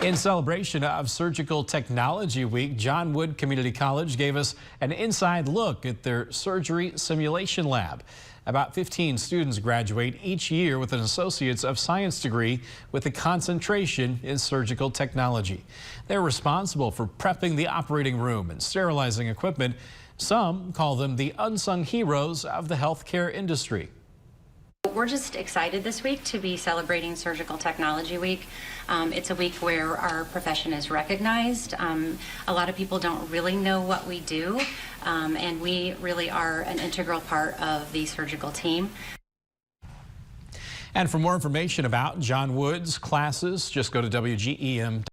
In celebration of Surgical Technology Week, John Wood Community College gave us an inside look at their surgery simulation lab. About 15 students graduate each year with an Associates of Science degree with a concentration in surgical technology. They're responsible for prepping the operating room and sterilizing equipment. Some call them the unsung heroes of the healthcare industry. We're just excited this week to be celebrating Surgical Technology Week. It's a week where our profession is recognized. A lot of people don't really know what we do, and we really are an integral part of the surgical team. And for more information about John Wood's classes, just go to WGEM.